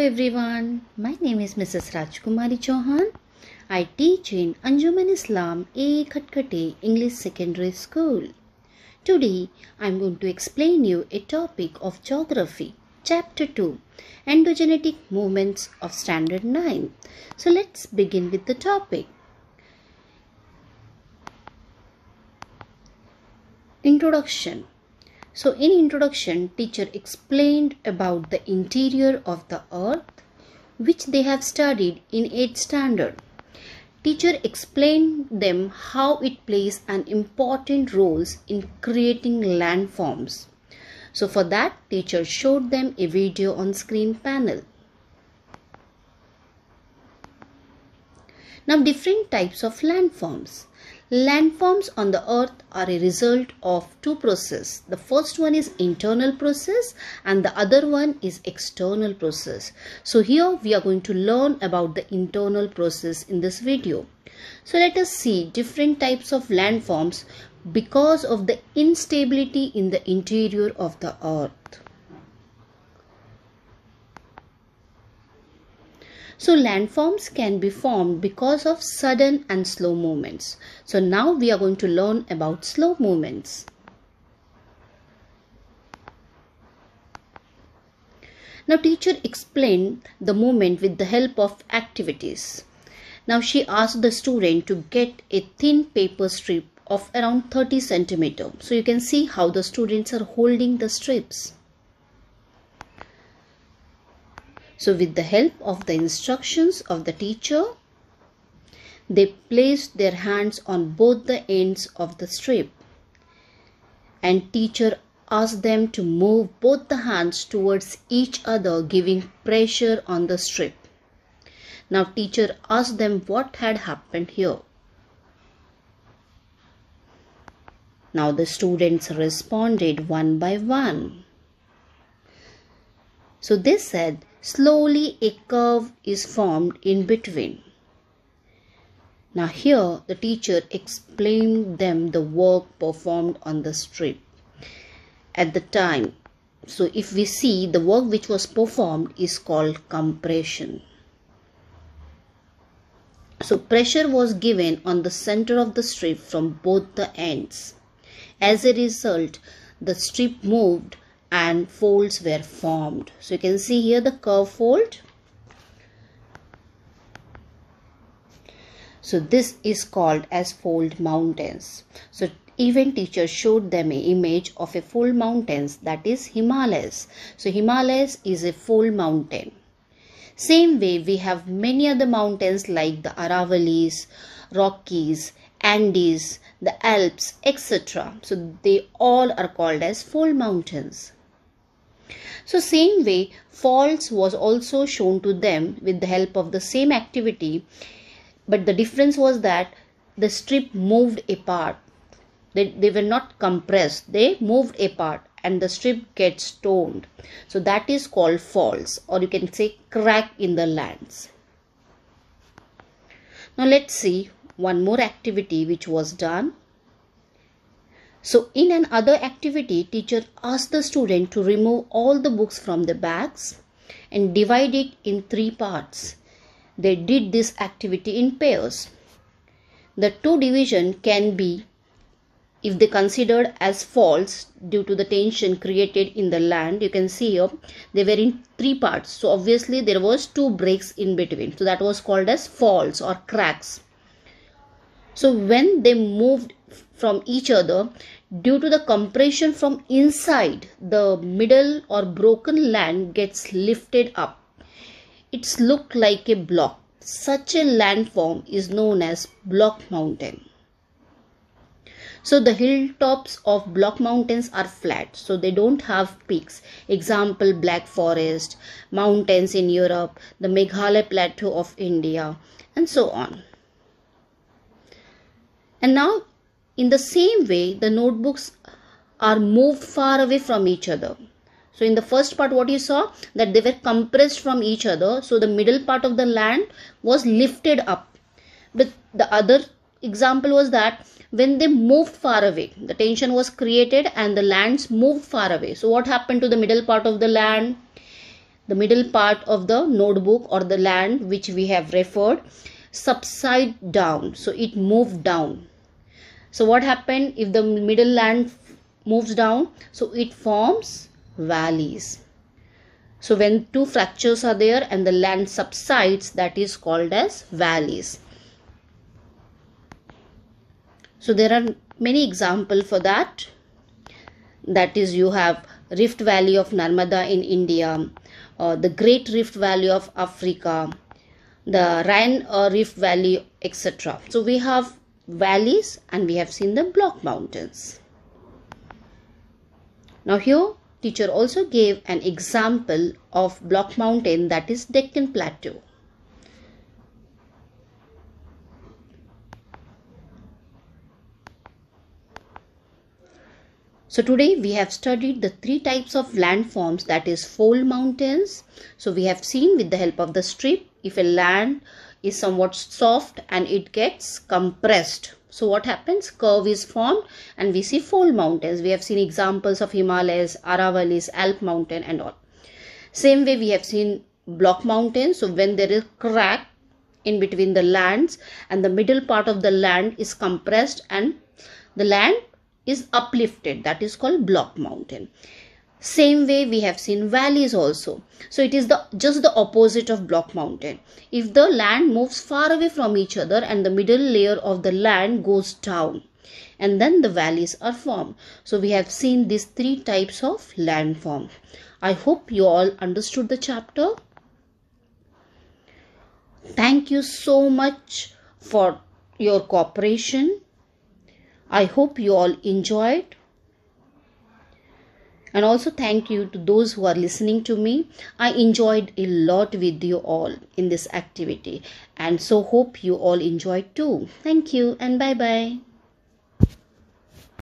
everyone, my name is Mrs. Rajkumari Chauhan. I teach in Anjuman Islam A.A.K English Secondary School. Today I am going to explain you a topic of Geography, Chapter 2, Endogenetic Movements of Standard 9. So let's begin with the topic. Introduction. So in introduction, teacher explained about the interior of the earth, which they have studied in 8th standard. Teacher explained them how it plays an important role in creating landforms. So for that, teacher showed them a video on screen panel. Now, different types of landforms. Landforms on the earth are a result of two processes. The first one is internal process and the other one is external process. So here we are going to learn about the internal process in this video. So let us see different types of landforms because of the instability in the interior of the earth. So landforms can be formed because of sudden and slow movements. So now we are going to learn about slow movements. Now teacher explained the movement with the help of activities. Now she asked the student to get a thin paper strip of around 30 centimeters. So you can see how the students are holding the strips. So with the help of the instructions of the teacher, they placed their hands on both the ends of the strip. And teacher asked them to move both the hands towards each other, giving pressure on the strip. Now teacher asked them what had happened here. Now the students responded one by one. So they said, slowly a curve is formed in between. Now here the teacher explained them the work performed on the strip at the time. So if we see, the work which was performed is called compression. So pressure was given on the center of the strip from both the ends. As a result, the strip moved and folds were formed. So you can see here the curve fold. So this is called as fold mountains. So even teacher showed them an image of a fold mountains, that is Himalayas. So Himalayas is a fold mountain. Same way we have many other mountains like the Aravalis, Rockies, Andes, the Alps, etc. So they all are called as fold mountains. So same way, faults was also shown to them with the help of the same activity, but the difference was that the strip moved apart. They were not compressed, they moved apart and the strip gets toned. So that is called faults, or you can say crack in the lands. Now let's see one more activity which was done. So in another activity, teacher asked the student to remove all the books from the bags and divide it in 3 parts. They did this activity in pairs. The 2 division can be, if they considered as faults due to the tension created in the land, you can see here they were in 3 parts. So obviously there was 2 breaks in between. So that was called as faults or cracks. So when they moved from each other, due to the compression from inside, the middle or broken land gets lifted up. It's looked like a block. Such a landform is known as block mountain. So the hilltops of block mountains are flat, so they don't have peaks. Example, Black Forest, mountains in Europe, the Meghalaya Plateau of India, and so on. And now in the same way, the notebooks are moved far away from each other. So in the first part, what you saw, that they were compressed from each other. So the middle part of the land was lifted up. But the other example was that when they moved far away, the tension was created and the lands moved far away. So what happened to the middle part of the land? the middle part of the notebook or the land which we have referred subside down, so it moved down. So what happened if the middle land moves down? So it forms valleys. So when two fractures are there and the land subsides, that is called as valleys. So there are many examples for that. That is, you have Rift Valley of Narmada in India, the Great Rift Valley of Africa, the Rhine Rift Valley, etc. So we have valleys and we have seen the block mountains. Now here teacher also gave an example of block mountain, that is Deccan Plateau. So today we have studied the three types of landforms, that is fold mountains. So we have seen with the help of the strip, if a land is somewhat soft and it gets compressed, so what happens? Curve is formed and we see fold mountains. We have seen examples of Himalayas, Aravallis, Alp mountain and all. Same way we have seen block mountains. So when there is crack in between the lands and the middle part of the land is compressed and the land is uplifted, that is called block mountain. Same way we have seen valleys also. So it is just the opposite of block mountain. If the land moves far away from each other and the middle layer of the land goes down, and then the valleys are formed. So we have seen these three types of landform. I hope you all understood the chapter. Thank you so much for your cooperation. I hope you all enjoyed. And also thank you to those who are listening to me. I enjoyed a lot with you all in this activity. And so hope you all enjoyed too. Thank you and bye-bye.